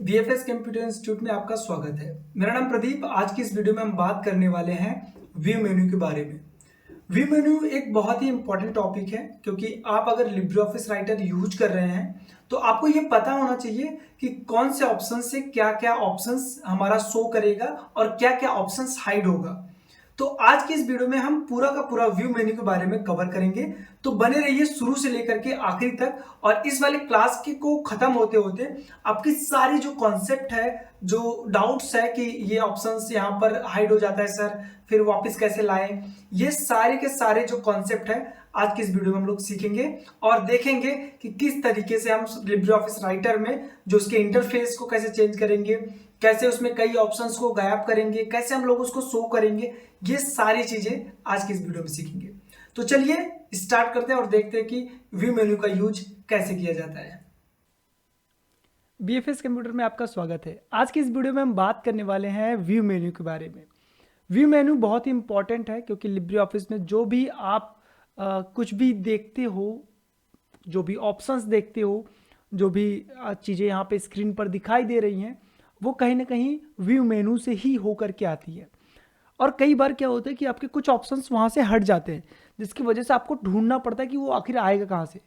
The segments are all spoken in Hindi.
VFS कंप्यूटर इंस्टीट्यूट में आपका स्वागत है। मेरा नाम प्रदीप। आज की इस वीडियो में हम बात करने वाले हैं व्यू मेन्यू के बारे में। व्यू मेन्यू एक बहुत ही इंपॉर्टेंट टॉपिक है, क्योंकि आप अगर लिब्रे ऑफिस राइटर यूज कर रहे हैं तो आपको ये पता होना चाहिए कि कौन से ऑप्शन से क्या क्या ऑप्शंस हमारा शो करेगा और क्या क्या ऑप्शंस हाइड होगा। तो आज की इस वीडियो में हम पूरा का पूरा व्यू मेन्यू के बारे में कवर करेंगे, तो बने रहिए शुरू से लेकर के आखिरी तक। और इस वाले क्लास के को खत्म होते होते आपकी सारी जो कॉन्सेप्ट है, जो डाउट्स है कि ये ऑप्शंस यहाँ पर हाइड हो जाता है सर, फिर वापस कैसे लाएं, ये सारे के सारे जो कॉन्सेप्ट है आज की इस वीडियो में हम लोग सीखेंगे और देखेंगे कि किस तरीके से हम लिब्रे ऑफिस राइटर में जो उसके इंटरफेस को कैसे चेंज करेंगे, कैसे उसमें कई ऑप्शंस को गायब करेंगे, कैसे हम लोग उसको शो करेंगे। ये सारी चीजें आज की इस वीडियो में सीखेंगे। तो चलिए स्टार्ट करते हैं और देखते हैं कि व्यू मेन्यू का यूज कैसे किया जाता है। BFS कंप्यूटर में आपका स्वागत है। आज की इस वीडियो में हम बात करने वाले हैं व्यू मेन्यू के बारे में। व्यू मेन्यू बहुत ही इंपॉर्टेंट है, क्योंकि लिब्रे ऑफिस में जो भी आप कुछ भी देखते हो, जो भी ऑप्शंस देखते हो, जो भी चीज़ें यहाँ पे स्क्रीन पर दिखाई दे रही हैं, वो कहीं ना कहीं व्यू मेन्यू से ही होकर के आती है। और कई बार क्या होता है कि आपके कुछ ऑप्शंस वहाँ से हट जाते हैं, जिसकी वजह से आपको ढूंढना पड़ता है कि वो आखिर आएगा कहाँ से।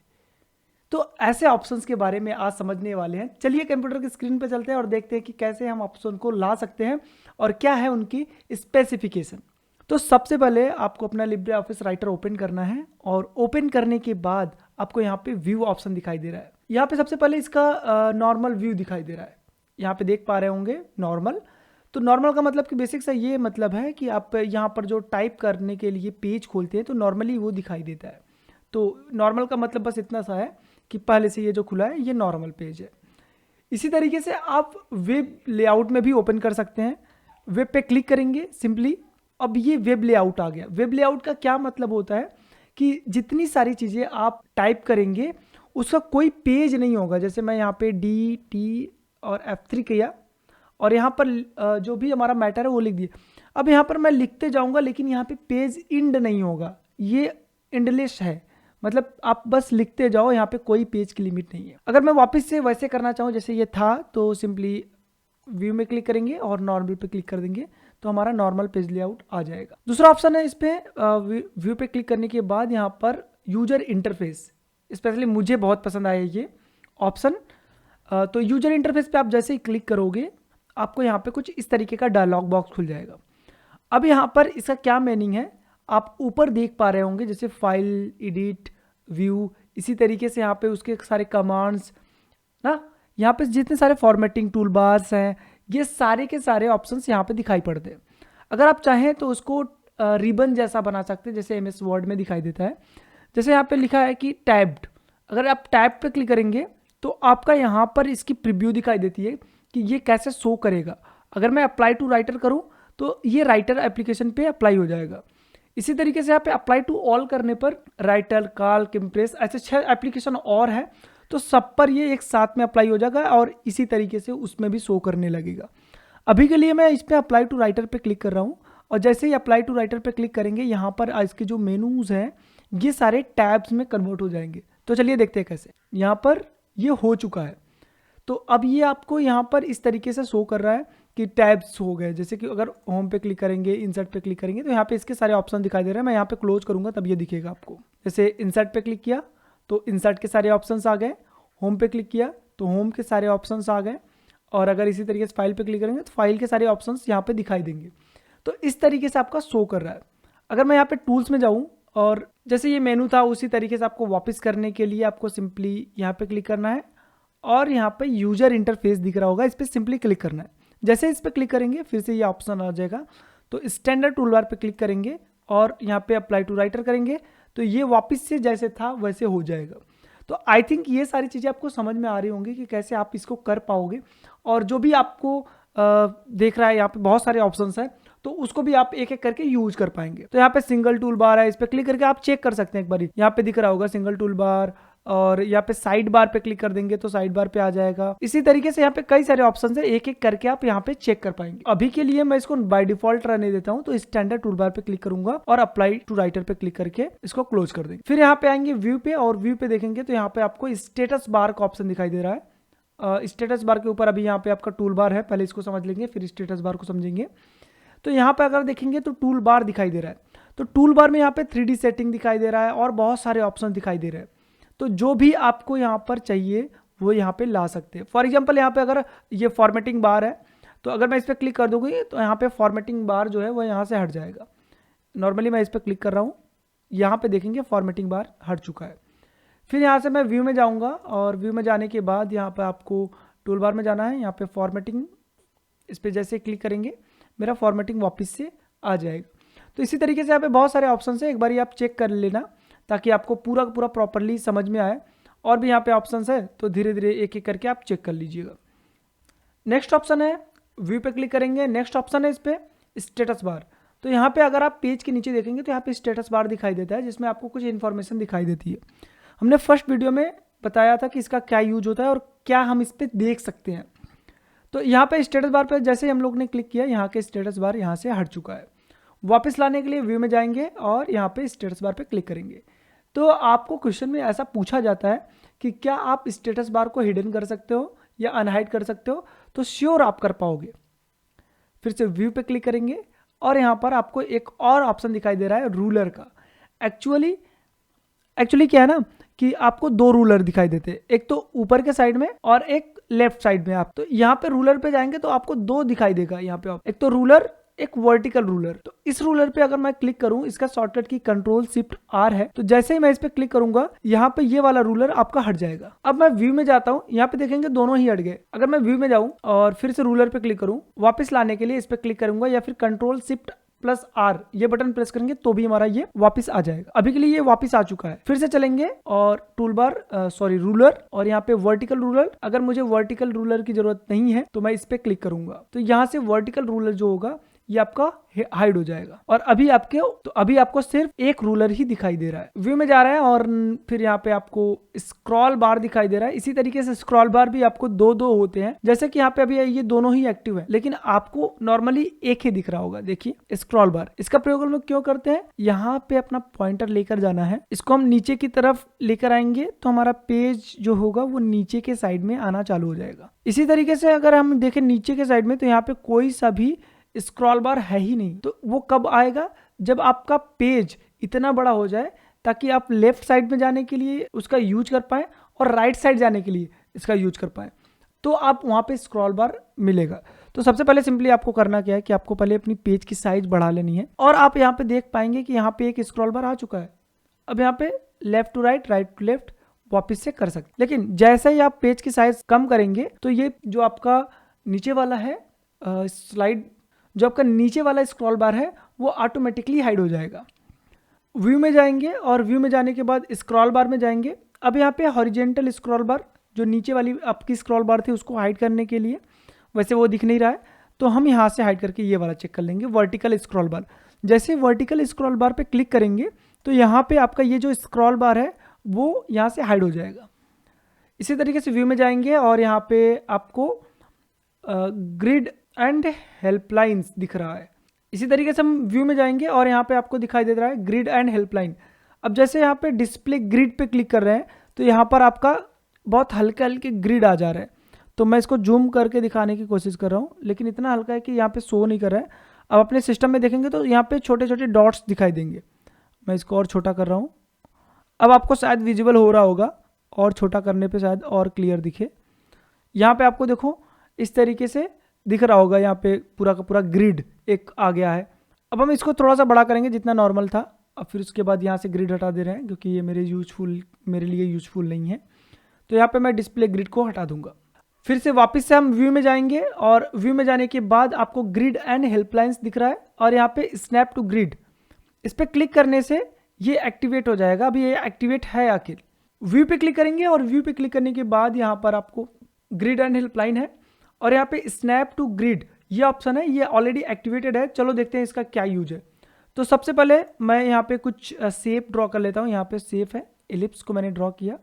तो ऐसे ऑप्शंस के बारे में आज समझने वाले हैं। चलिए कंप्यूटर की स्क्रीन पर चलते हैं और देखते हैं कि कैसे हम ऑप्शन को ला सकते हैं और क्या है उनकी स्पेसिफिकेशन। तो सबसे पहले आपको अपना लिब्रे ऑफिस राइटर ओपन करना है और ओपन करने के बाद आपको यहाँ पे व्यू ऑप्शन दिखाई दे रहा है। यहाँ पे सबसे पहले इसका नॉर्मल व्यू दिखाई दे रहा है। यहाँ पे देख पा रहे होंगे नॉर्मल। तो नॉर्मल का मतलब कि बेसिक सा ये मतलब है कि आप यहाँ पर जो टाइप करने के लिए पेज खोलते हैं तो नॉर्मली वो दिखाई देता है। तो नॉर्मल का मतलब बस इतना सा है कि पहले से ये जो खुला है ये नॉर्मल पेज है। इसी तरीके से आप वेब लेआउट में भी ओपन कर सकते हैं। वेब पे क्लिक करेंगे सिंपली, अब ये वेब लेआउट आ गया। वेब लेआउट का क्या मतलब होता है कि जितनी सारी चीज़ें आप टाइप करेंगे उसका कोई पेज नहीं होगा। जैसे मैं यहाँ पे DT और F3 किया और यहाँ पर जो भी हमारा मैटर है वो लिख दिया। अब यहाँ पर मैं लिखते जाऊँगा, लेकिन यहाँ पे पेज इंड नहीं होगा, ये इंडलेस है, मतलब आप बस लिखते जाओ, यहाँ पे कोई पेज की लिमिट नहीं है। अगर मैं वापस से वैसे करना चाहूँ जैसे ये था, तो सिंपली व्यू में क्लिक करेंगे और नॉर्मल पे क्लिक कर देंगे तो हमारा नॉर्मल पेज लेआउट आ जाएगा। दूसरा ऑप्शन है इस पे व्यू पे क्लिक करने के बाद यहाँ पर यूजर इंटरफेस, स्पेशली मुझे बहुत पसंद आया ये ऑप्शन। तो यूजर इंटरफेस पे आप जैसे ही क्लिक करोगे आपको यहाँ पे कुछ इस तरीके का डायलॉग बॉक्स खुल जाएगा। अब यहाँ पर इसका क्या मीनिंग है आप ऊपर देख पा रहे होंगे, जैसे फाइल, एडिट, व्यू, इसी तरीके से यहाँ पे उसके सारे कमांड्स ना, यहाँ पे जितने सारे फॉर्मेटिंग टूल बार्स हैं, ये सारे के सारे ऑप्शंस यहाँ पे दिखाई पड़ते हैं। अगर आप चाहें तो उसको रिबन जैसा बना सकते हैं, जैसे MS वर्ड में दिखाई देता है। जैसे यहाँ पे लिखा है कि टैब्ड, अगर आप टैब पे क्लिक करेंगे तो आपका यहाँ पर इसकी प्रीव्यू दिखाई देती है कि ये कैसे शो करेगा। अगर मैं अप्लाई टू राइटर करूँ तो ये राइटर एप्लीकेशन पे अप्लाई हो जाएगा। इसी तरीके से यहाँ पे अप्लाई टू ऑल करने पर राइटर, काल्क, इम्प्रेस, ऐसे 6 एप्लीकेशन और हैं, तो सब पर ये एक साथ में अप्लाई हो जाएगा और इसी तरीके से उसमें भी शो करने लगेगा। अभी के लिए मैं इस पर अप्लाई टू राइटर पे क्लिक कर रहा हूँ और जैसे ही अप्लाई टू राइटर पे क्लिक करेंगे यहाँ पर इसके जो मेनूज हैं ये सारे टैब्स में कन्वर्ट हो जाएंगे। तो चलिए देखते हैं कैसे। यहाँ पर ये हो चुका है, तो अब ये आपको यहाँ पर इस तरीके से शो कर रहा है कि टैब्स हो गए। जैसे कि अगर होम पे क्लिक करेंगे, इंसर्ट पे क्लिक करेंगे तो यहाँ पे इसके सारे ऑप्शन दिखाई दे रहे हैं। मैं यहाँ पे क्लोज करूँगा तब ये दिखेगा आपको। जैसे इंसर्ट पे क्लिक किया तो इंसर्ट के सारे ऑप्शंस आ गए, होम पे क्लिक किया तो होम के सारे ऑप्शंस आ गए, और अगर इसी तरीके से फाइल पे क्लिक करेंगे तो फाइल के सारे ऑप्शंस यहाँ पे दिखाई देंगे। तो इस तरीके से आपका शो कर रहा है। अगर मैं यहाँ पे टूल्स में जाऊँ और जैसे ये मेनू था उसी तरीके से आपको वापस करने के लिए आपको सिंपली यहाँ पे क्लिक करना है और यहाँ पे यूजर इंटरफेस दिख रहा होगा, इस पर सिंपली क्लिक करना है। जैसे इस पर क्लिक करेंगे फिर से ये ऑप्शन आ जाएगा, तो स्टैंडर्ड टूल बार पे क्लिक करेंगे और यहाँ पे अप्लाई टू राइटर करेंगे तो ये वापस से जैसे था वैसे हो जाएगा। तो आई थिंक ये सारी चीज़ें आपको समझ में आ रही होंगी कि कैसे आप इसको कर पाओगे। और जो भी आपको देख रहा है यहाँ पे बहुत सारे ऑप्शंस हैं, तो उसको भी आप एक एक करके यूज कर पाएंगे। तो यहाँ पे सिंगल टूल बार है, इस पर क्लिक करके आप चेक कर सकते हैं। एक बार यहाँ पे दिख रहा होगा सिंगल टूल बार, और यहाँ पे साइड बार पे क्लिक कर देंगे तो साइड बार पे आ जाएगा। इसी तरीके से यहाँ पे कई सारे ऑप्शन है, एक एक करके आप यहाँ पे चेक कर पाएंगे। अभी के लिए मैं इसको बाय डिफॉल्ट रहने देता हूँ, तो स्टैंडर्ड टूल बार पे क्लिक करूंगा और अप्लाई टू राइटर पे क्लिक करके इसको क्लोज कर देंगे। फिर यहाँ पे आएंगे व्यू पे, और व्यू पे देखेंगे तो यहाँ पे आपको स्टेटस बार का ऑप्शन दिखाई दे रहा है, स्टेटस बार के ऊपर अभी यहाँ पे आपका टूल बार है, पहले इसको समझ लेंगे फिर स्टेटस बार को समझेंगे। तो यहाँ पे अगर देखेंगे तो टूल बार दिखाई दे रहा है, तो टूल बार में यहाँ पे 3D सेटिंग दिखाई दे रहा है और बहुत सारे ऑप्शन दिखाई दे रहे हैं। तो जो भी आपको यहाँ पर चाहिए वो यहाँ पे ला सकते हैं। फॉर एग्जांपल यहाँ पे अगर ये फॉर्मेटिंग बार है तो अगर मैं इस पर क्लिक कर दूंगी तो यहाँ पे फॉर्मेटिंग बार जो है वो यहाँ से हट जाएगा। नॉर्मली मैं इस पर क्लिक कर रहा हूँ, यहाँ पे देखेंगे फॉर्मेटिंग बार हट चुका है। फिर यहाँ से मैं व्यू में जाऊँगा और व्यू में जाने के बाद यहाँ पर आपको टूल बार में जाना है, यहाँ पे फॉर्मेटिंग, इस पर जैसे क्लिक करेंगे मेरा फॉर्मेटिंग वापस से आ जाएगा। तो इसी तरीके से यहाँ पे बहुत सारे ऑप्शन है, एक बार आप चेक कर लेना ताकि आपको पूरा प्रॉपरली समझ में आए। और भी यहाँ पे ऑप्शन है तो धीरे धीरे एक एक करके आप चेक कर लीजिएगा। नेक्स्ट ऑप्शन है व्यू पे क्लिक करेंगे, नेक्स्ट ऑप्शन है इस पे स्टेटस बार। तो यहाँ पे अगर आप पेज के नीचे देखेंगे तो यहाँ पे स्टेटस बार दिखाई देता है जिसमें आपको कुछ इन्फॉर्मेशन दिखाई देती है। हमने फर्स्ट वीडियो में बताया था कि इसका क्या यूज होता है और क्या हम इस पर देख सकते हैं। तो यहाँ पे स्टेटस बार पे जैसे हम लोग ने क्लिक किया, यहाँ के स्टेटस बार यहाँ से हट चुका है। वापस लाने के लिए व्यू में जाएंगे और यहाँ पे स्टेटस बार पे क्लिक करेंगे। तो आपको क्वेश्चन में ऐसा पूछा जाता है कि क्या आप स्टेटस बार को हिडन कर सकते हो या अनहाइड कर सकते हो, तो श्योर आप कर पाओगे। फिर से व्यू पे क्लिक करेंगे और यहाँ पर आपको एक और ऑप्शन दिखाई दे रहा है रूलर का। एक्चुअली क्या है ना कि आपको दो रूलर दिखाई देते हैं, एक तो ऊपर के साइड में और एक लेफ्ट साइड में। आप तो यहाँ पे रूलर पे जाएंगे तो आपको दो दिखाई देगा यहाँ पे, एक तो रूलर एक वर्टिकल रूलर। तो इस रूलर पे अगर मैं क्लिक करूं, इसका शॉर्टकट की Ctrl+Shift+R है, तो जैसे ही मैं इस पे क्लिक करूंगा यहाँ पे ये वाला रूलर आपका हट जाएगा। अब मैं व्यू में जाता हूँ, यहाँ पे देखेंगे दोनों ही हट गए। अगर मैं व्यू में जाऊं और फिर से रूलर पे क्लिक करूं, वापस लाने के लिए इस पे क्लिक करूंगा या फिर Ctrl+Shift+R ये बटन प्रेस करेंगे तो भी हमारा ये वापस आ जाएगा। अभी के लिए ये वापस आ चुका है। फिर से चलेंगे और टूल बार रूलर और यहाँ पे वर्टिकल रूलर। अगर मुझे वर्टिकल रूलर की जरूरत नहीं है तो मैं इस पे क्लिक करूंगा, तो यहाँ से वर्टिकल रूलर जो होगा ये आपका हाइड हो जाएगा और अभी आपको सिर्फ एक रूलर ही दिखाई दे रहा है। व्यू में जा रहा है और फिर यहाँ पे आपको स्क्रॉल बार दिखाई दे रहा है। इसी तरीके से स्क्रॉल बार भी आपको दो होते हैं, जैसे कि यहाँ पे अभी ये दोनों ही एक्टिव है लेकिन आपको नॉर्मली एक ही दिख रहा होगा। देखिए स्क्रॉल बार, इसका प्रयोग हम लोग क्यों करते हैं, यहाँ पे अपना पॉइंटर लेकर जाना है, इसको हम नीचे की तरफ लेकर आएंगे तो हमारा पेज जो होगा वो नीचे के साइड में आना चालू हो जाएगा। इसी तरीके से अगर हम देखें नीचे के साइड में तो यहाँ पे कोई सा भी स्क्रॉल बार है ही नहीं। तो वो कब आएगा, जब आपका पेज इतना बड़ा हो जाए ताकि आप लेफ्ट साइड में जाने के लिए उसका यूज कर पाए और राइट साइड जाने के लिए इसका यूज कर पाए, तो आप वहाँ पे स्क्रॉल बार मिलेगा। तो सबसे पहले सिंपली आपको करना क्या है कि आपको पहले अपनी पेज की साइज बढ़ा लेनी है और आप यहाँ पे देख पाएंगे कि यहाँ पे एक स्क्रॉल बार आ चुका है। अब यहाँ पे left to right, right to left वापस से कर सकते, लेकिन जैसे ही आप पेज की साइज कम करेंगे तो ये जो आपका नीचे वाला है जो आपका नीचे वाला स्क्रॉल बार है वो ऑटोमेटिकली हाइड हो जाएगा। व्यू में जाएंगे और व्यू में जाने के बाद स्क्रॉल बार में जाएंगे। अब यहाँ पे हॉरिजेंटल स्क्रॉल बार, जो नीचे वाली आपकी स्क्रॉल बार थी उसको हाइड करने के लिए, वैसे वो दिख नहीं रहा है तो हम यहाँ से हाइड करके ये वाला चेक कर लेंगे, वर्टिकल स्क्रॉल बार। जैसे वर्टिकल स्क्रॉल बार पे क्लिक करेंगे तो यहाँ पे आपका ये जो स्क्रॉल बार है वो यहाँ से हाइड हो जाएगा। इसी तरीके से व्यू में जाएंगे और यहाँ पे आपको ग्रिड एंड हेल्पलाइंस दिख रहा है। इसी तरीके से हम व्यू में जाएंगे और यहाँ पे आपको दिखाई दे रहा है ग्रिड एंड हेल्पलाइन। अब जैसे यहाँ पे डिस्प्ले ग्रिड पे क्लिक कर रहे हैं तो यहाँ पर आपका बहुत हल्के हल्के ग्रिड आ जा रहे हैं। तो मैं इसको जूम करके दिखाने की कोशिश कर रहा हूँ लेकिन इतना हल्का है कि यहाँ पे शो नहीं कर रहा है। अब अपने सिस्टम में देखेंगे तो यहाँ पे छोटे छोटे डॉट्स दिखाई देंगे। मैं इसको और छोटा कर रहा हूँ, अब आपको शायद विजिबल हो रहा होगा, और छोटा करने पे शायद और क्लियर दिखे। यहाँ पे आपको देखो इस तरीके से दिख रहा होगा, यहाँ पे पूरा का पूरा ग्रिड एक आ गया है। अब हम इसको थोड़ा सा बड़ा करेंगे जितना नॉर्मल था। अब फिर उसके बाद यहाँ से ग्रिड हटा दे रहे हैं क्योंकि ये मेरे लिए यूजफुल नहीं है, तो यहाँ पे मैं डिस्प्ले ग्रिड को हटा दूंगा। फिर से वापस से हम व्यू में जाएंगे और व्यू में जाने के बाद आपको ग्रिड एंड हेल्पलाइंस दिख रहा है और यहाँ पे स्नैप टू ग्रिड, इस पर क्लिक करने से ये एक्टिवेट हो जाएगा। अभी ये एक्टिवेट है आखिर। व्यू पे क्लिक करेंगे और व्यू पे क्लिक करने के बाद यहाँ पर आपको ग्रिड एंड हेल्पलाइन है और यहाँ पे स्नैप टू ग्रिड ये ऑप्शन है, ये ऑलरेडी एक्टिवेटेड है। चलो देखते हैं इसका क्या यूज है। तो सबसे पहले मैं यहाँ पे कुछ शेप ड्रॉ कर लेता हूँ। यहाँ पे शेप है, एलिप्स को मैंने ड्रॉ किया।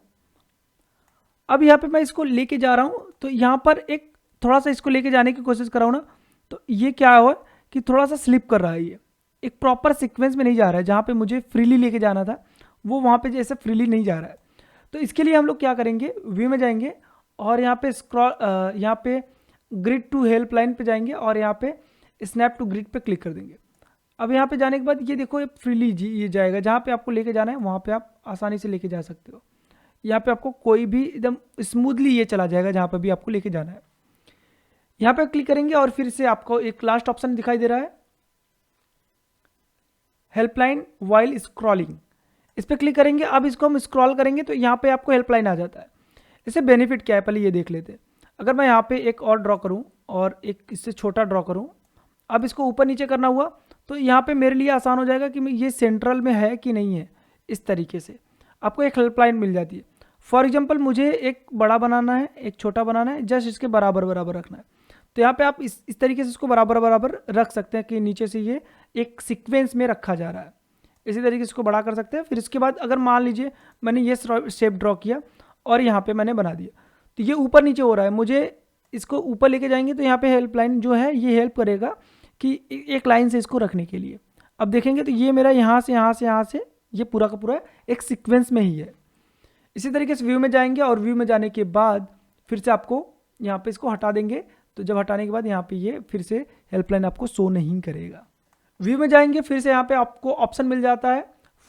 अब यहाँ पे मैं इसको लेके जा रहा हूँ तो यहाँ पर एक थोड़ा सा इसको लेके जाने की कोशिश कर रहा हूँ ना, तो ये क्या हुआ कि थोड़ा सा स्लिप कर रहा है। ये एक प्रॉपर सीक्वेंस में नहीं जा रहा है, जहाँ पे मुझे फ्रीली लेके जाना था वो वहाँ पे जैसे फ्रीली नहीं जा रहा है। तो इसके लिए हम लोग क्या करेंगे, व्यू में जाएंगे और यहाँ पे स्क्रॉल यहाँ पे ग्रिड टू हेल्पलाइन पे जाएंगे और यहाँ पे स्नैप टू ग्रिड पे क्लिक कर देंगे। अब यहाँ पे जाने के बाद ये देखो, ये फ्रीली जी ये जाएगा, जहाँ पे आपको लेके जाना है वहाँ पे आप आसानी से लेके जा सकते हो। यहाँ पे आपको कोई भी एकदम स्मूथली ये चला जाएगा जहाँ पे भी आपको लेके जाना है। यहाँ पे क्लिक करेंगे और फिर से आपको एक लास्ट ऑप्शन दिखाई दे रहा है, हेल्पलाइन वाइल स्क्रॉलिंग, इस पर क्लिक करेंगे। अब इसको हम स्क्रॉल करेंगे तो यहाँ पे आपको हेल्पलाइन आ जाता है। इससे बेनिफिट क्या है पहले ये देख लेते हैं। अगर मैं यहाँ पे एक और ड्रॉ करूँ और एक इससे छोटा ड्रॉ करूँ, अब इसको ऊपर नीचे करना हुआ तो यहाँ पे मेरे लिए आसान हो जाएगा कि ये सेंट्रल में है कि नहीं है। इस तरीके से आपको एक हेल्पलाइन मिल जाती है। फॉर एग्जांपल मुझे एक बड़ा बनाना है, एक छोटा बनाना है, जस्ट इसके बराबर बराबर रखना है, तो यहाँ पे आप इस तरीके से इसको बराबर बराबर रख सकते हैं कि नीचे से ये एक सीक्वेंस में रखा जा रहा है। इसी तरीके से इसको बड़ा कर सकते हैं। फिर इसके बाद अगर मान लीजिए मैंने ये शेप ड्रॉ किया और यहाँ पे मैंने बना दिया, तो ये ऊपर नीचे हो रहा है, मुझे इसको ऊपर लेके जाएंगे तो यहाँ पे हेल्पलाइन जो है ये हेल्प करेगा कि एक लाइन से इसको रखने के लिए। अब देखेंगे तो ये मेरा यहाँ से ये पूरा का पूरा एक सीक्वेंस में ही है। इसी तरीके से व्यू में जाएंगे और व्यू में जाने के बाद फिर से आपको यहाँ पे इसको हटा देंगे, तो जब हटाने के बाद यहाँ पे ये फिर से हेल्पलाइन आपको शो नहीं करेगा। व्यू में जाएंगे फिर से यहाँ पे आपको ऑप्शन मिल जाता है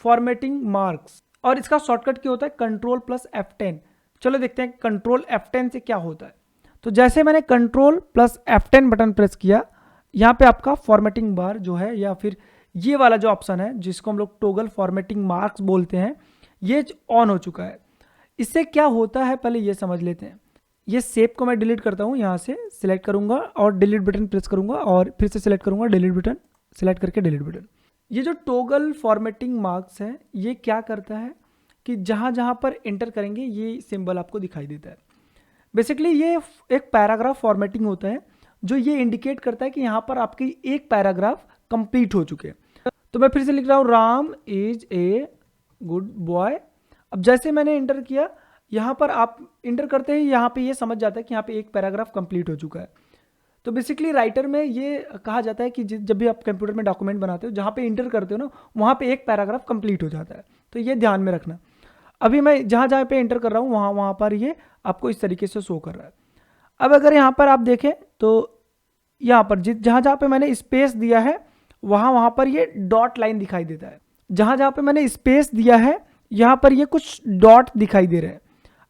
फॉर्मेटिंग मार्क्स, और इसका शॉर्टकट क्या होता है, कंट्रोल प्लस F10। चलो देखते हैं कंट्रोल F10 से क्या होता है। तो जैसे मैंने control plus F10 button press किया, यहाँ पे आपका फॉर्मेटिंग बार जो है या फिर ये वाला जो ऑप्शन है जिसको हम लोग टॉगल फॉर्मेटिंग मार्क्स बोलते हैं, ये ऑन हो चुका है। इससे क्या होता है पहले ये समझ लेते हैं। ये शेप को मैं डिलीट करता हूँ, यहाँ से सिलेक्ट करूँगा और डिलीट बटन प्रेस करूँगा और फिर से सिलेक्ट करूँगा, डिलीट बटन सिलेक्ट करके डिलीट बटन। ये जो टॉगल फॉर्मेटिंग मार्क्स है ये क्या करता है कि जहाँ जहाँ पर एंटर करेंगे ये सिंबल आपको दिखाई देता है। बेसिकली ये एक पैराग्राफ फॉर्मेटिंग होता है जो ये इंडिकेट करता है कि यहाँ पर आपकी एक पैराग्राफ कंप्लीट हो चुके हैं। तो मैं फिर से लिख रहा हूँ Ram is a good boy. अब जैसे मैंने एंटर किया, यहाँ पर आप इंटर करते ही यहाँ पे ये समझ जाता है कि यहाँ पे एक पैराग्राफ कंप्लीट हो चुका है। तो बेसिकली राइटर में ये कहा जाता है कि जब भी आप कंप्यूटर में डॉक्यूमेंट बनाते हो, जहाँ पे इंटर करते हो ना वहाँ पे एक पैराग्राफ कंप्लीट हो जाता है। तो ये ध्यान में रखना। अभी मैं जहाँ जहाँ पे इंटर कर रहा हूँ वहाँ पर ये आपको इस तरीके से शो कर रहा है। अब अगर यहाँ पर आप देखें तो यहाँ पर जहाँ जहाँ पे मैंने स्पेस दिया है वहाँ पर ये डॉट लाइन दिखाई देता है। जहाँ जहाँ पे मैंने स्पेस दिया है यहाँ पर ये कुछ डॉट दिखाई दे रहे हैं।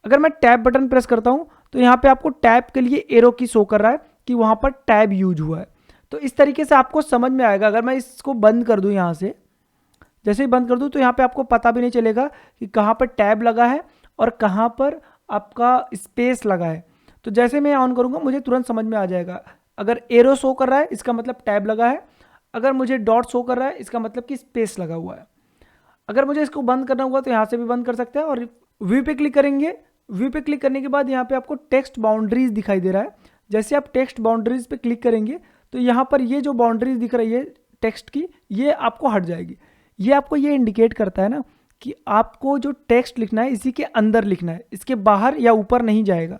अगर मैं टैब बटन प्रेस करता हूँ तो यहाँ पे आपको टैब के लिए एरो की शो कर रहा है कि वहाँ पर टैब यूज हुआ है। तो इस तरीके से आपको समझ में आएगा। अगर मैं इसको बंद कर दूँ, यहाँ से जैसे ही बंद कर दूँ तो यहाँ पे आपको पता भी नहीं चलेगा कि कहाँ पर टैब लगा है और कहाँ पर आपका स्पेस लगा है। तो जैसे मैं ऑन करूँगा मुझे तुरंत समझ में आ जाएगा। अगर एरो शो कर रहा है इसका मतलब टैब लगा है, अगर मुझे डॉट शो कर रहा है इसका मतलब कि स्पेस लगा हुआ है। अगर मुझे इसको बंद करना होगा तो यहाँ से भी बंद कर सकते हैं और व्यू पे क्लिक करेंगे। व्यू पे क्लिक करने के बाद यहाँ पे आपको टेक्स्ट बाउंड्रीज दिखाई दे रहा है। जैसे आप टेक्स्ट बाउंड्रीज पे क्लिक करेंगे तो यहाँ पर ये जो बाउंड्रीज दिख रही है टेक्स्ट की, ये आपको हट जाएगी। ये आपको ये इंडिकेट करता है ना कि आपको जो टेक्स्ट लिखना है इसी के अंदर लिखना है, इसके बाहर या ऊपर नहीं जाएगा।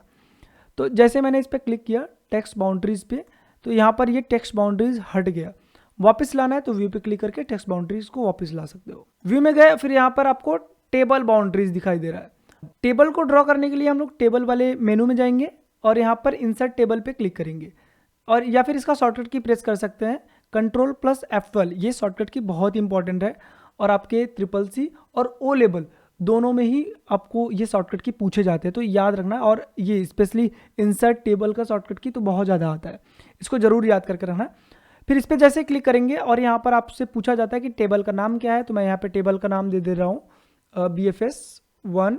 तो जैसे मैंने इस पर क्लिक किया टेक्स्ट बाउंड्रीज पे, तो यहाँ पर ये टेक्स्ट बाउंड्रीज हट गया। वापस लाना है तो व्यू पे क्लिक करके टेक्स्ट बाउंड्रीज को वापस ला सकते हो। व्यू में गए, फिर यहाँ पर आपको टेबल बाउंड्रीज दिखाई दे रहा है। टेबल को ड्रॉ करने के लिए हम लोग टेबल वाले मेनू में जाएंगे और यहाँ पर इंसर्ट टेबल पे क्लिक करेंगे, और या फिर इसका शॉर्टकट की प्रेस कर सकते हैं कंट्रोल प्लस F12। ये शॉर्टकट की बहुत इंपॉर्टेंट है और आपके CCC और O लेवल दोनों में ही आपको ये शॉर्टकट की पूछे जाते हैं, तो याद रखना। और ये स्पेशली इंसर्ट टेबल का शॉर्टकट की तो बहुत ज़्यादा आता है, इसको ज़रूर याद करके रखना। फिर इस पर जैसे क्लिक करेंगे और यहाँ पर आपसे पूछा जाता है कि टेबल का नाम क्या है, तो मैं यहाँ पे टेबल का नाम दे रहा हूँ BFS 1,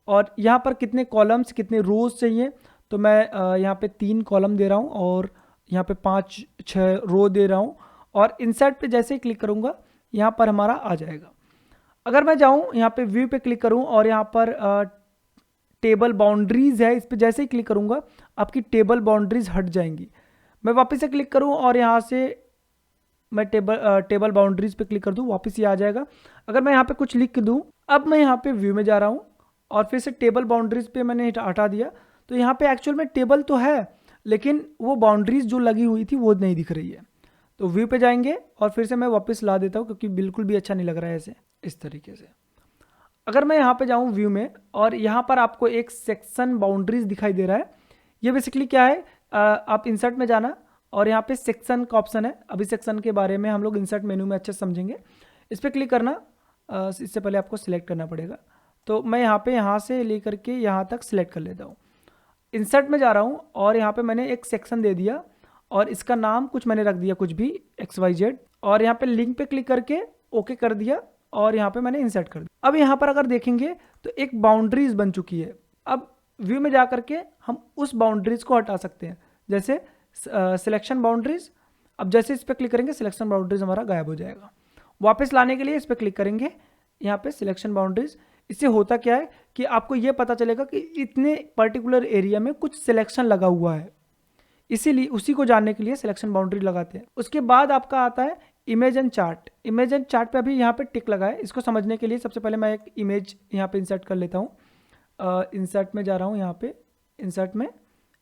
और यहाँ पर कितने कॉलम्स कितने रोज चाहिए, तो मैं यहाँ पे 3 कॉलम दे रहा हूँ और यहाँ पे 5-6 रो दे रहा हूँ। और इंसर्ट पे जैसे ही क्लिक करूँगा यहाँ पर हमारा आ जाएगा। अगर मैं जाऊँ यहाँ पे व्यू पे क्लिक करूँ और यहाँ पर टेबल बाउंड्रीज है, इस पर जैसे ही क्लिक करूँगा आपकी टेबल बाउंड्रीज हट जाएंगी। मैं वापस से क्लिक करूँ और यहाँ से मैं टेबल बाउंड्रीज पे क्लिक कर दूँ, वापस ये आ जाएगा। अगर मैं यहाँ पे कुछ लिख दूँ, अब मैं यहाँ पे व्यू में जा रहा हूँ और फिर से टेबल बाउंड्रीज पे मैंने हटा दिया, तो यहाँ पे एक्चुअल में टेबल तो है लेकिन वो बाउंड्रीज जो लगी हुई थी वो नहीं दिख रही है। तो व्यू पे जाएंगे और फिर से मैं वापस ला देता हूँ क्योंकि बिल्कुल भी अच्छा नहीं लग रहा है ऐसे, इस तरीके से। अगर मैं यहाँ पे जाऊँ व्यू में और यहाँ पर आपको एक सेक्शन बाउंड्रीज दिखाई दे रहा है, ये बेसिकली क्या है, आप इंसर्ट में जाना और यहाँ पे सेक्शन का ऑप्शन है। अभी सेक्शन के बारे में हम लोग इंसर्ट मेन्यू में अच्छे से समझेंगे। इस पर क्लिक करना, इससे पहले आपको सिलेक्ट करना पड़ेगा। तो मैं यहाँ से लेकर के यहाँ तक सिलेक्ट कर लेता हूँ। इंसर्ट में जा रहा हूँ और यहाँ पे मैंने एक सेक्शन दे दिया और इसका नाम कुछ मैंने रख दिया, कुछ भी XYZ, और यहाँ पे लिंक पे क्लिक करके ओके कर दिया और यहाँ पे मैंने इंसर्ट कर दिया। अब यहाँ पर अगर देखेंगे तो एक बाउंड्रीज बन चुकी है। अब व्यू में जा करके हम उस बाउंड्रीज को हटा सकते हैं, जैसे सिलेक्शन बाउंड्रीज। अब जैसे इस पर क्लिक करेंगे सिलेक्शन बाउंड्रीज हमारा गायब हो जाएगा। वापस लाने के लिए इस पर क्लिक करेंगे, यहाँ पे सिलेक्शन बाउंड्रीज। इससे होता क्या है कि आपको ये पता चलेगा कि इतने पर्टिकुलर एरिया में कुछ सिलेक्शन लगा हुआ है, इसीलिए उसी को जानने के लिए सिलेक्शन बाउंड्री लगाते हैं। उसके बाद आपका आता है image and chart. Image and chart पे अभी यहाँ पे टिक लगा है। इसको समझने के लिए सबसे पहले मैं एक इमेज यहाँ पे इंसर्ट कर लेता हूँ। इंसर्ट में जा रहा हूँ, यहाँ पे इंसर्ट में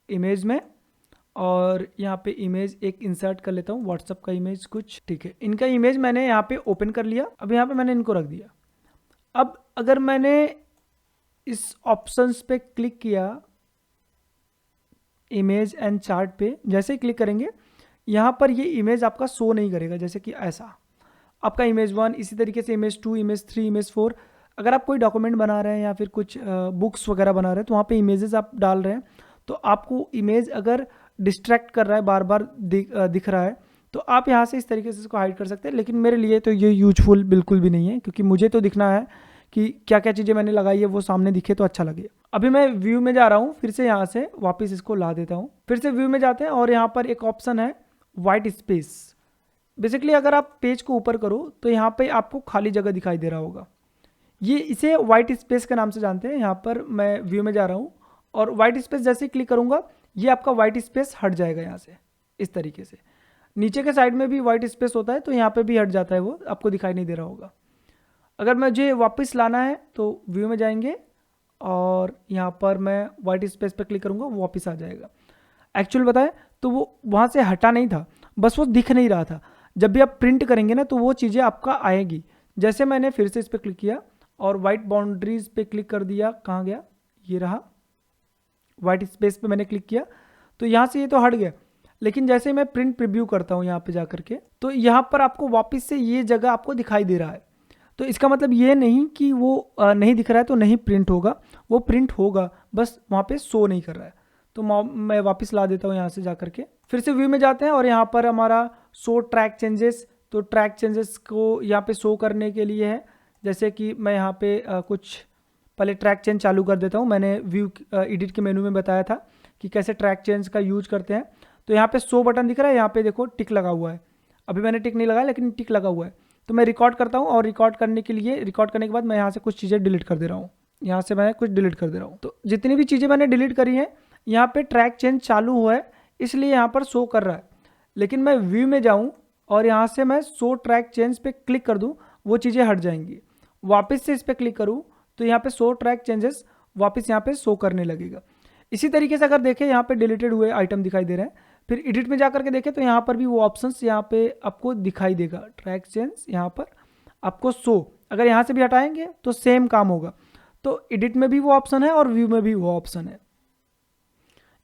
इमेज में, और यहाँ पे इमेज एक इंसर्ट कर लेता हूँ, व्हाट्सअप का इमेज कुछ, ठीक है। इनका इमेज मैंने यहाँ पे ओपन कर लिया। अब यहाँ पे मैंने इनको रख दिया। अब अगर मैंने इस ऑप्शंस पे क्लिक किया, इमेज एंड चार्ट पे जैसे ही क्लिक करेंगे यहाँ पर ये इमेज आपका शो नहीं करेगा, जैसे कि ऐसा आपका इमेज 1, इसी तरीके से इमेज 2, इमेज 3, इमेज 4। अगर आप कोई डॉक्यूमेंट बना रहे हैं या फिर कुछ बुक्स वगैरह बना रहे हैं तो वहाँ पे इमेजेस आप डाल रहे हैं, तो आपको इमेज अगर डिस्ट्रैक्ट कर रहा है, बार बार दिख रहा है, तो आप यहाँ से इस तरीके से इसको हाइड कर सकते हैं। लेकिन मेरे लिए तो ये यूजफुल बिल्कुल भी नहीं है, क्योंकि मुझे तो दिखना है कि क्या क्या चीज़ें मैंने लगाई है वो सामने दिखे तो अच्छा लगे। अभी मैं व्यू में जा रहा हूँ, फिर से यहाँ से वापस इसको ला देता हूँ। फिर से व्यू में जाते हैं और यहाँ पर एक ऑप्शन है वाइट स्पेस। बेसिकली अगर आप पेज को ऊपर करो तो यहाँ पे आपको खाली जगह दिखाई दे रहा होगा, ये इसे वाइट स्पेस के नाम से जानते हैं। यहाँ पर मैं व्यू में जा रहा हूँ और वाइट स्पेस जैसे ही क्लिक करूँगा ये आपका वाइट स्पेस हट जाएगा यहाँ से, इस तरीके से। नीचे के साइड में भी वाइट स्पेस होता है तो यहाँ पे भी हट जाता है, वो आपको दिखाई नहीं दे रहा होगा। अगर मुझे वापस लाना है तो व्यू में जाएंगे और यहाँ पर मैं वाइट स्पेस पर क्लिक करूँगा, वो वापस आ जाएगा। एक्चुअल बताएं तो वो वहाँ से हटा नहीं था, बस वो दिख नहीं रहा था। जब भी आप प्रिंट करेंगे ना तो वो चीज़ें आपका आएगी। जैसे मैंने फिर से इस पर क्लिक किया और वाइट बाउंड्रीज पे क्लिक कर दिया, कहाँ गया, ये रहा, वाइट स्पेस पे मैंने क्लिक किया तो यहाँ से ये तो हट गया। लेकिन जैसे मैं प्रिंट प्रीव्यू करता हूँ यहाँ पे जा करके, तो यहाँ पर आपको वापस से ये जगह आपको दिखाई दे रहा है। तो इसका मतलब ये नहीं कि वो नहीं दिख रहा है तो नहीं प्रिंट होगा, वो प्रिंट होगा, बस वहाँ पे शो नहीं कर रहा है। तो मैं वापस ला देता हूँ यहाँ से जा करके। फिर से व्यू में जाते हैं और यहाँ पर हमारा शो ट्रैक चेंजेस, तो ट्रैक चेंजेस को यहाँ पे शो करने के लिए है। जैसे कि मैं यहाँ पे कुछ पहले ट्रैक चेंज चालू कर देता हूँ। मैंने व्यू एडिट के मेनू में बताया था कि कैसे ट्रैक चेंज का यूज करते हैं। तो यहाँ पे शो बटन दिख रहा है, यहाँ पे देखो टिक लगा हुआ है। अभी मैंने टिक नहीं लगाया लेकिन टिक लगा हुआ है। तो मैं रिकॉर्ड करता हूँ और रिकॉर्ड करने के लिए, रिकॉर्ड करने के बाद मैं यहाँ से कुछ चीज़ें डिलीट कर दे रहा हूँ। यहाँ से मैं कुछ डिलीट कर दे रहा हूँ। तो जितनी भी चीज़ें मैंने डिलीट करी हैं यहाँ पे ट्रैक चेंज चालू हुआ है, इसलिए यहाँ पर शो कर रहा है। लेकिन मैं व्यू में जाऊँ और यहाँ से मैं शो ट्रैक चेंज पे क्लिक कर दूँ, वो चीज़ें हट जाएंगी। वापस से इस पर क्लिक करूँ तो यहाँ पे शो ट्रैक चेंजेस वापस यहाँ पे शो करने लगेगा। इसी तरीके से अगर देखें यहाँ पे डिलीटेड हुए आइटम दिखाई दे रहे हैं। फिर एडिट में जा करके देखें तो यहाँ पर भी वो ऑप्शंस यहाँ पे आपको दिखाई देगा, ट्रैक चेंज यहाँ पर आपको शो। अगर यहाँ से भी हटाएंगे तो सेम काम होगा। तो एडिट में भी वो ऑप्शन है और व्यू में भी वो ऑप्शन है।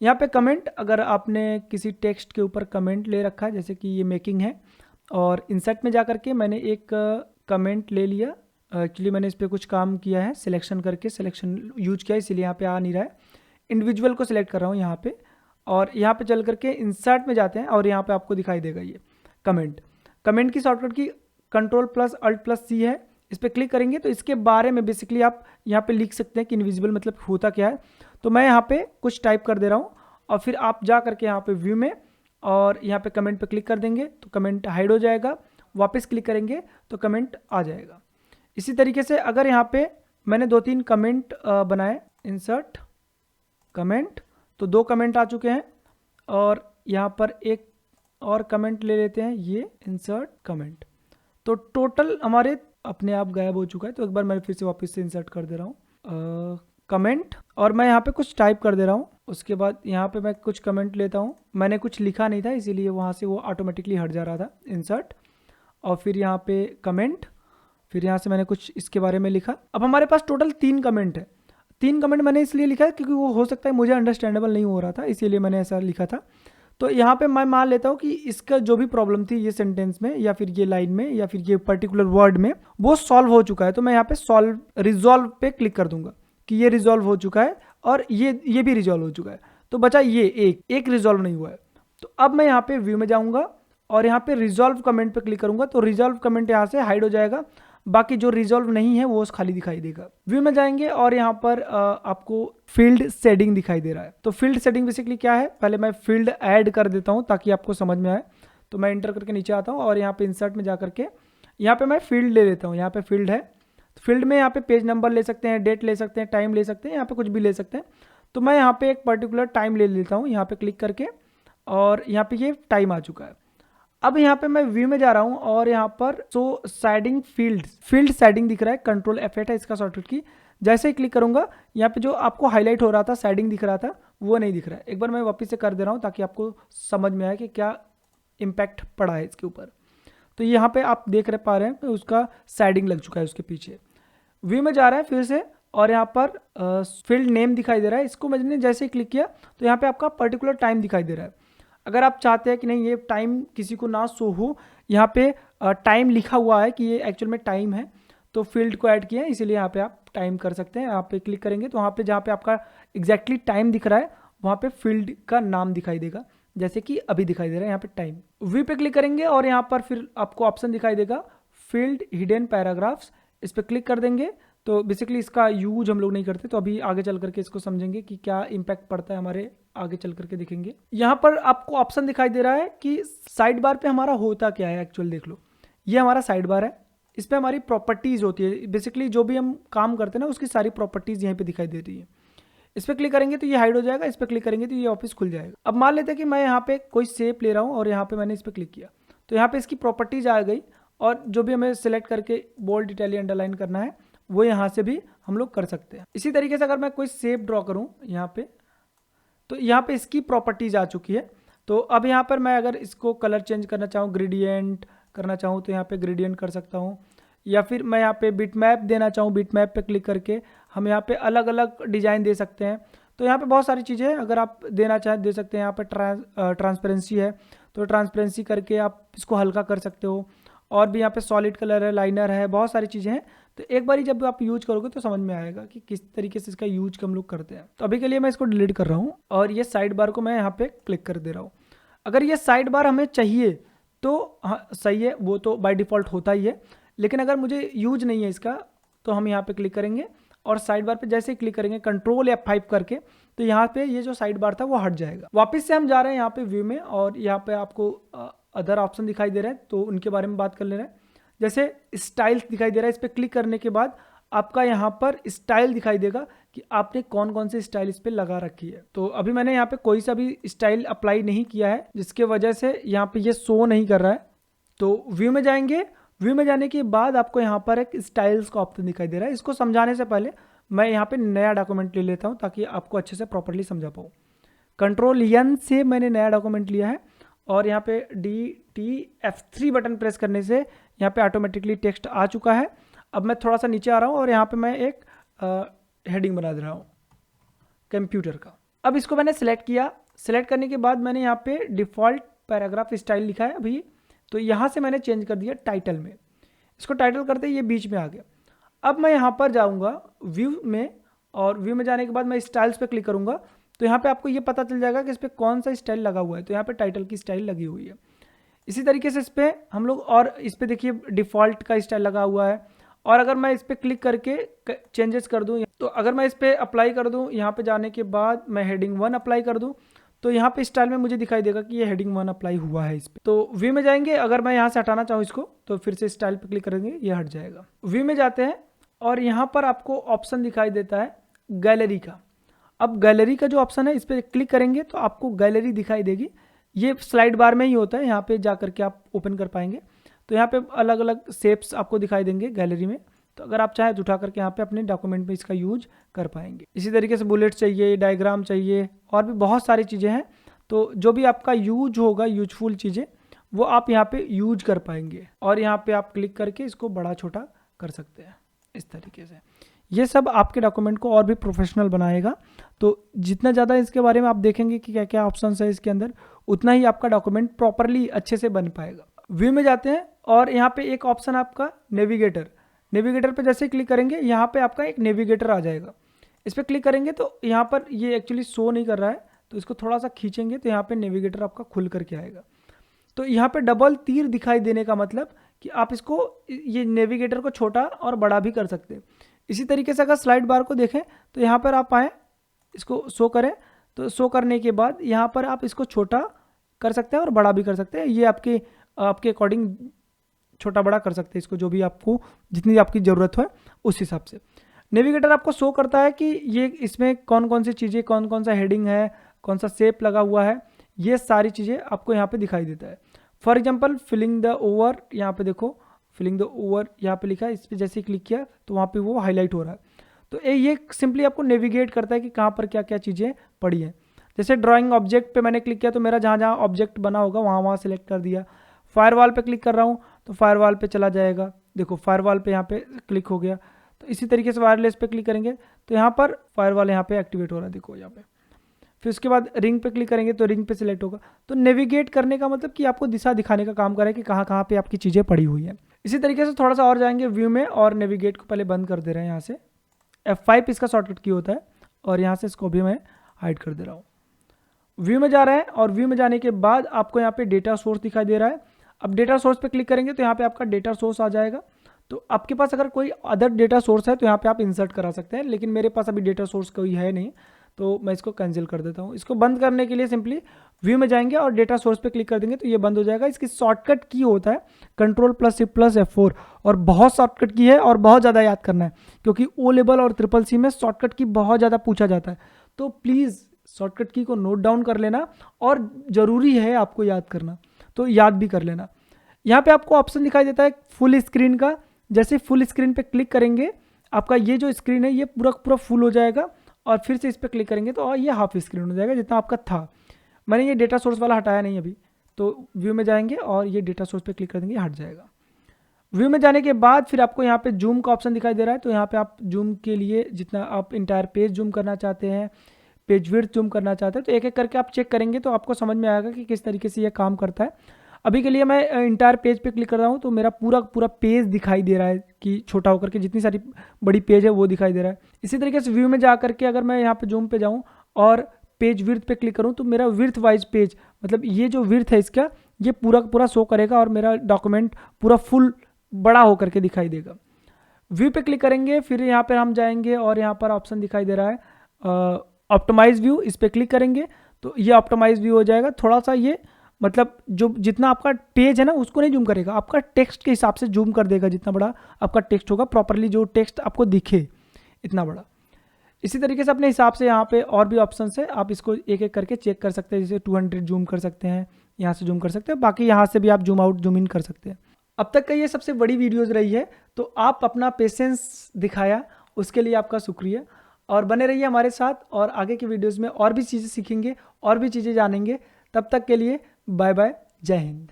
यहाँ पे कमेंट, अगर आपने किसी टेक्स्ट के ऊपर कमेंट ले रखा है, जैसे कि ये मेकिंग है, और इंसर्ट में जा करके मैंने एक कमेंट ले लिया। एक्चुअली मैंने इस पर कुछ काम किया है, सिलेक्शन करके सिलेक्शन यूज किया, इसीलिए यहाँ पे आ नहीं रहा है। इंडिविजुअल को सिलेक्ट कर रहा हूँ यहाँ पे, और यहाँ पे चल करके इंसर्ट में जाते हैं और यहाँ पे आपको दिखाई देगा ये कमेंट। कमेंट की शॉर्टकट की Ctrl+Alt+C है। इस पर क्लिक करेंगे तो इसके बारे में बेसिकली आप यहाँ पे लिख सकते हैं कि इनविजिबल मतलब होता क्या है। तो मैं यहाँ पे कुछ टाइप कर दे रहा हूँ और फिर आप जा करके यहाँ पे व्यू में और यहाँ पे कमेंट पे क्लिक कर देंगे तो कमेंट हाइड हो जाएगा। वापस क्लिक करेंगे तो कमेंट आ जाएगा। इसी तरीके से अगर यहाँ पे मैंने 2-3 कमेंट बनाए, इंसर्ट कमेंट, तो 2 कमेंट आ चुके हैं, और यहाँ पर एक और कमेंट ले लेते हैं, ये इंसर्ट कमेंट, तो टोटल हमारे अपने आप गायब हो चुका है। तो एक बार मैं फिर से वापस से इंसर्ट कर दे रहा हूँ कमेंट, और मैं यहाँ पे कुछ टाइप कर दे रहा हूँ। उसके बाद यहाँ पे मैं कुछ कमेंट लेता हूँ। मैंने कुछ लिखा नहीं था इसीलिए वहाँ से वो ऑटोमेटिकली हट जा रहा था, इंसर्ट, और फिर यहाँ पे कमेंट, फिर यहाँ से मैंने कुछ इसके बारे में लिखा। अब हमारे पास टोटल 3 कमेंट है। 3 कमेंट मैंने इसलिए लिखा है क्योंकि वो हो सकता है मुझे अंडरस्टैंडेबल नहीं हो रहा था, इसीलिए मैंने ऐसा लिखा था। तो यहाँ पे मैं मान लेता हूँ कि इसका जो भी प्रॉब्लम थी ये सेंटेंस में या फिर ये लाइन में या फिर ये पर्टिकुलर वर्ड में, वो सॉल्व हो चुका है। तो मैं यहाँ पे रिजॉल्व पे क्लिक कर दूंगा कि ये रिजॉल्व हो चुका है और ये भी रिजॉल्व हो चुका है। तो बचा ये एक रिजॉल्व नहीं हुआ है। तो अब मैं यहाँ पे व्यू में जाऊँगा और यहाँ पे रिजॉल्व कमेंट पे क्लिक करूँगा तो रिजॉल्व कमेंट यहाँ से हाइड हो जाएगा, बाकी जो रिजॉल्व नहीं है वो खाली दिखाई देगा। व्यू में जाएंगे और यहाँ पर आपको फील्ड सेटिंग दिखाई दे रहा है। तो फील्ड सेटिंग बेसिकली क्या है, पहले मैं फील्ड ऐड कर देता हूँ ताकि आपको समझ में आए। तो मैं इंटर करके नीचे आता हूँ और यहाँ पे इंसर्ट में जा करके यहाँ पे मैं फील्ड ले लेता हूँ। यहाँ पे फील्ड है, फील्ड में यहाँ पे पेज नंबर ले सकते हैं, डेट ले सकते हैं, टाइम ले सकते हैं, यहाँ पे कुछ भी ले सकते हैं। तो मैं यहाँ पे एक पर्टिकुलर टाइम ले लेता हूँ यहाँ पे क्लिक करके और यहाँ पे ये टाइम आ चुका है। अब यहाँ पे मैं व्यू में जा रहा हूँ और यहाँ पर शेडिंग फील्ड शेडिंग दिख रहा है, कंट्रोल F8 है इसका शॉर्टकट की। जैसे ही क्लिक करूंगा यहाँ पे जो आपको हाईलाइट हो रहा था, शेडिंग दिख रहा था, वो नहीं दिख रहा है। एक बार मैं वापस से कर दे रहा हूँ ताकि आपको समझ में आए कि क्या इम्पैक्ट पड़ा है इसके ऊपर। तो यहाँ पे आप देख पा रहे हैं कि उसका शेडिंग लग चुका है उसके पीछे। व्यू में जा रहा है फिर से और यहाँ पर फील्ड नेम दिखाई दे रहा है। इसको मैंने जैसे ही क्लिक किया तो यहाँ पे आपका पर्टिकुलर टाइम दिखाई दे रहा है। अगर आप चाहते हैं कि नहीं ये टाइम किसी को ना शो हो, यहाँ पे टाइम लिखा हुआ है कि ये एक्चुअल में टाइम है, तो फील्ड को ऐड किया है, इसीलिए यहाँ पे आप टाइम कर सकते हैं। यहाँ पे क्लिक करेंगे तो वहाँ पे जहाँ पे आपका एग्जैक्टली टाइम दिख रहा है वहाँ पे फील्ड का नाम दिखाई देगा, जैसे कि अभी दिखाई दे रहा है यहाँ पे टाइम। व्यू पे क्लिक करेंगे और यहाँ पर फिर आपको ऑप्शन दिखाई देगा फील्ड हिडन पैराग्राफ्स, इस पर क्लिक कर देंगे। तो बेसिकली इसका यूज हम लोग नहीं करते, तो अभी आगे चल करके इसको समझेंगे कि क्या इम्पैक्ट पड़ता है, हमारे आगे चल करके देखेंगे। यहाँ पर आपको ऑप्शन दिखाई दे रहा है कि साइड बार पे हमारा होता क्या है। एक्चुअल देख लो, ये हमारा साइड बार है, इस पर हमारी प्रॉपर्टीज़ होती है। बेसिकली जो भी हम काम करते हैं ना उसकी सारी प्रॉपर्टीज़ यहीं पे दिखाई दे रही है। इस पर क्लिक करेंगे तो ये हाइड हो जाएगा, इस पर क्लिक करेंगे तो ये ऑफिस खुल जाएगा। अब मान लेते हैं कि मैं यहाँ पे कोई शेप ले रहा हूँ और यहाँ पे मैंने इस पर क्लिक किया तो यहाँ पे इसकी प्रॉपर्टीज आ गई और जो भी हमें सिलेक्ट करके बोल्ड इटैलिक अंडरलाइन करना है वो यहाँ से भी हम लोग कर सकते हैं। इसी तरीके से अगर मैं कोई शेप ड्रॉ करूँ यहाँ पे, तो यहाँ पे इसकी प्रॉपर्टीज आ चुकी है। तो अब यहाँ पर मैं अगर इसको कलर चेंज करना चाहूँ, ग्रेडियंट करना चाहूँ तो यहाँ पे ग्रेडियंट कर सकता हूँ, या फिर मैं यहाँ पे बिट मैप देना चाहूँ, बिट मैप पे क्लिक करके हम यहाँ पे अलग अलग डिज़ाइन दे सकते हैं। तो यहाँ पे बहुत सारी चीज़ें हैं, अगर आप देना चाहें दे सकते हैं। यहाँ पे ट्रांसपेरेंसी है तो ट्रांसपेरेंसी करके आप इसको हल्का कर सकते हो, और भी यहाँ पे सॉलिड कलर है, लाइनर है, बहुत सारी चीज़ें हैं। तो एक बार जब आप यूज करोगे तो समझ में आएगा कि किस तरीके से इसका यूज हम लोग करते हैं। तो अभी के लिए मैं इसको डिलीट कर रहा हूँ और ये साइड बार को मैं यहाँ पे क्लिक कर दे रहा हूँ। अगर ये साइड बार हमें चाहिए तो हाँ सही है, वो तो बाय डिफ़ॉल्ट होता ही है, लेकिन अगर मुझे यूज नहीं है इसका तो हम यहाँ पे क्लिक करेंगे और साइड बार पे जैसे ही क्लिक करेंगे कंट्रोल F5 करके, तो यहाँ पे ये जो साइड बार था वो हट जाएगा। वापस से हम जा रहे हैं यहाँ पे व्यू में और यहाँ पे आपको अदर ऑप्शन दिखाई दे रहे हैं, तो उनके बारे में बात कर ले रहे हैं। जैसे स्टाइल दिखाई दे रहा है, इस पर क्लिक करने के बाद आपका यहाँ पर स्टाइल दिखाई देगा कि आपने कौन कौन से स्टाइल इस पर लगा रखी है। तो अभी मैंने यहाँ पे कोई सा भी स्टाइल अप्लाई नहीं किया है, जिसके वजह से यहाँ पे ये शो नहीं कर रहा है। तो व्यू में जाएंगे, व्यू में जाने के बाद आपको यहाँ पर एक स्टाइल्स का ऑप्शन दिखाई दे रहा है। इसको समझाने से पहले मैं यहाँ पे नया डॉक्यूमेंट ले लेता हूँ ताकि आपको अच्छे से प्रॉपर्ली समझा पाऊँ। कंट्रोल N से मैंने नया डॉक्यूमेंट लिया है और यहाँ पे F3 बटन प्रेस करने से यहाँ पे ऑटोमेटिकली टेक्स्ट आ चुका है। अब मैं थोड़ा सा नीचे आ रहा हूँ और यहाँ पे मैं एक हेडिंग बना दे रहा हूँ कंप्यूटर का। अब इसको मैंने सेलेक्ट किया, सेलेक्ट करने के बाद मैंने यहाँ पे डिफ़ॉल्ट पैराग्राफ स्टाइल लिखा है अभी, तो यहाँ से मैंने चेंज कर दिया टाइटल में। इसको टाइटल करते ही ये बीच में आ गया। अब मैं यहाँ पर जाऊँगा व्यू में और व्यू में जाने के बाद मैं स्टाइल्स पे क्लिक करूँगा तो यहाँ पे आपको ये पता चल जाएगा कि इस पर कौन सा स्टाइल लगा हुआ है। तो यहाँ पे टाइटल की स्टाइल लगी हुई है। इसी तरीके से इस पर हम लोग, और इस पर देखिए डिफ़ॉल्ट का स्टाइल लगा हुआ है। और अगर मैं इस पर क्लिक करके चेंजेस कर दूँ, तो अगर मैं इस पर अप्लाई कर दूँ, यहाँ पे जाने के बाद मैं हेडिंग 1 अप्लाई कर दूँ तो यहाँ पे स्टाइल में मुझे दिखाई देगा कि ये हेडिंग 1 अप्लाई हुआ है इस पर। तो व्यू में जाएंगे, अगर मैं यहाँ से हटाना चाहूँ इसको तो फिर से स्टाइल पे क्लिक करेंगे, ये हट जाएगा। व्यू में जाते हैं और यहाँ पर आपको ऑप्शन दिखाई देता है गैलरी का। अब गैलरी का जो ऑप्शन है इस पर क्लिक करेंगे तो आपको गैलरी दिखाई देगी। ये स्लाइड बार में ही होता है, यहाँ पे जा करके आप ओपन कर पाएंगे। तो यहाँ पे अलग अलग शेप्स आपको दिखाई देंगे गैलरी में, तो अगर आप चाहें तो उठा करके यहाँ पे अपने डॉक्यूमेंट में इसका यूज कर पाएंगे। इसी तरीके से बुलेट चाहिए, डायग्राम चाहिए, और भी बहुत सारी चीज़ें हैं। तो जो भी आपका यूज होगा, यूजफुल चीज़ें, वो आप यहाँ पे यूज कर पाएंगे। और यहाँ पे आप क्लिक करके इसको बड़ा छोटा कर सकते हैं इस तरीके से। ये सब आपके डॉक्यूमेंट को और भी प्रोफेशनल बनाएगा। तो जितना ज़्यादा इसके बारे में आप देखेंगे कि क्या क्या ऑप्शंस है इसके अंदर, उतना ही आपका डॉक्यूमेंट प्रॉपरली अच्छे से बन पाएगा। व्यू में जाते हैं और यहाँ पे एक ऑप्शन आपका नेविगेटर। नेविगेटर पे जैसे क्लिक करेंगे यहाँ पे आपका एक नेविगेटर आ जाएगा। इस पर क्लिक करेंगे तो यहाँ पर ये एक्चुअली शो नहीं कर रहा है, तो इसको थोड़ा सा खींचेंगे तो यहाँ पे नेविगेटर आपका खुल करके आएगा। तो यहाँ पे डबल तीर दिखाई देने का मतलब कि आप इसको ये नेविगेटर को छोटा और बड़ा भी कर सकते हैं। इसी तरीके से अगर स्लाइड बार को देखें तो यहाँ पर आप आएँ, इसको शो करें, तो शो करने के बाद यहाँ पर आप इसको छोटा कर सकते हैं और बड़ा भी कर सकते हैं। ये आपके अकॉर्डिंग छोटा बड़ा कर सकते हैं इसको, जो भी आपको जितनी आपकी ज़रूरत हो उस हिसाब से। नेविगेटर आपको शो करता है कि ये इसमें कौन कौन सी चीज़ें, कौन कौन सा हेडिंग है, कौन सा शेप लगा हुआ है, ये सारी चीज़ें आपको यहाँ पे दिखाई देता है। For example filling the over, यहाँ पे देखो फिलिंग द ओवर यहाँ पे लिखा है, इस पर जैसे क्लिक किया तो वहाँ पे वो हाईलाइट हो रहा है। तो ये सिंपली आपको नेविगेट करता है कि कहाँ पर क्या क्या चीज़ें पड़ी हैं। जैसे ड्राइंग ऑब्जेक्ट पे मैंने क्लिक किया तो मेरा जहाँ जहाँ ऑब्जेक्ट बना होगा वहाँ सेलेक्ट कर दिया। फायरवॉल पे क्लिक कर रहा हूँ तो फायरवॉल पे चला जाएगा, देखो फायरवॉल पे यहाँ पे क्लिक हो गया। तो इसी तरीके से वायरलेस पे क्लिक करेंगे तो यहाँ पर फायरवॉल यहाँ पे एक्टिवेट हो रहा है, देखो यहाँ पे। फिर उसके बाद रिंग पे क्लिक करेंगे तो रिंग पे सिलेक्ट होगा। तो नेविगेट करने का मतलब कि आपको दिशा दिखाने का काम करे कि कहाँ कहाँ पे आपकी चीज़ें पड़ी हुई है। इसी तरीके से थोड़ा सा और जाएंगे व्यू में और नेविगेट को पहले बंद कर दे रहे हैं यहाँ से। F5 इसका शॉर्टकट की होता है और यहाँ से इसको भी मैं हाइड कर दे रहा हूँ। व्यू में जा रहे हैं और व्यू में जाने के बाद आपको यहाँ पे डेटा सोर्स दिखाई दे रहा है। अब डेटा सोर्स पे क्लिक करेंगे तो यहाँ पे आपका डेटा सोर्स आ जाएगा। तो आपके पास अगर कोई अदर डेटा सोर्स है तो यहाँ पे आप इंसर्ट करा सकते हैं, लेकिन मेरे पास अभी डेटा सोर्स कोई है नहीं, तो मैं इसको कैंसिल कर देता हूँ। इसको बंद करने के लिए सिंपली व्यू में जाएंगे और डेटा सोर्स पे क्लिक कर देंगे तो ये बंद हो जाएगा। इसकी शॉर्टकट की होता है Ctrl+Shift+F4 और बहुत शॉर्टकट की है और बहुत ज़्यादा याद करना है, क्योंकि ओ लेवल और CCC में शॉर्टकट की बहुत ज़्यादा पूछा जाता है। तो प्लीज़ शॉर्टकट की को नोट डाउन कर लेना और ज़रूरी है आपको याद करना, तो याद भी कर लेना। यहाँ पे आपको ऑप्शन दिखाई देता है फुल स्क्रीन का। जैसे फुल स्क्रीन पे क्लिक करेंगे आपका ये जो स्क्रीन है ये पूरा फुल हो जाएगा और फिर से इस पर क्लिक करेंगे तो ये हाफ स्क्रीन हो जाएगा जितना आपका था। मैंने ये डेटा सोर्स वाला हटाया नहीं अभी, तो व्यू में जाएंगे और ये डेटा सोर्स पे क्लिक कर देंगे, हट जाएगा। व्यू में जाने के बाद फिर आपको यहाँ पे जूम का ऑप्शन दिखाई दे रहा है, तो यहाँ पे आप जूम के लिए जितना आप इंटायर पेज जूम करना चाहते हैं, पेज विड्थ जूम करना चाहते हैं, तो एक एक करके आप चेक करेंगे तो आपको समझ में आएगा कि किस तरीके से ये काम करता है। अभी के लिए मैं इंटायर पेज पे क्लिक कर रहा हूँ तो मेरा पूरा पेज दिखाई दे रहा है कि छोटा होकर के जितनी सारी बड़ी पेज है वो दिखाई दे रहा है। इसी तरीके से व्यू में जा करके अगर मैं यहाँ पे जूम पे जाऊँ और पेज विड्थ पे क्लिक करूँ तो मेरा विड्थ वाइज पेज, मतलब ये जो विड्थ है इसका, ये पूरा शो करेगा और मेरा डॉक्यूमेंट पूरा फुल बड़ा होकर के दिखाई देगा। व्यू पे क्लिक करेंगे, फिर यहाँ पर हम जाएंगे और यहाँ पर ऑप्शन दिखाई दे रहा है ऑप्टिमाइज व्यू, इस पर क्लिक करेंगे तो ये ऑप्टिमाइज व्यू हो जाएगा। थोड़ा सा ये मतलब जो जितना आपका पेज है ना उसको नहीं जूम करेगा, आपका टेक्स्ट के हिसाब से जूम कर देगा, जितना बड़ा आपका टेक्स्ट होगा प्रॉपरली जो टेक्स्ट आपको दिखे इतना बड़ा। इसी तरीके से अपने हिसाब से यहाँ पे और भी ऑप्शन है, आप इसको एक एक करके चेक कर सकते हैं। जैसे 200 जूम कर सकते हैं, यहाँ से जूम कर सकते हैं, बाकी यहाँ से भी आप जूम आउट जूम इन कर सकते हैं। अब तक का ये सबसे बड़ी वीडियोज़ रही है, तो आप अपना पेशेंस दिखाया उसके लिए आपका शुक्रिया और बने रहिए हमारे साथ और आगे की वीडियोज़ में और भी चीज़ें सीखेंगे और भी चीज़ें जानेंगे। तब तक के लिए बाय बाय, जय हिंद।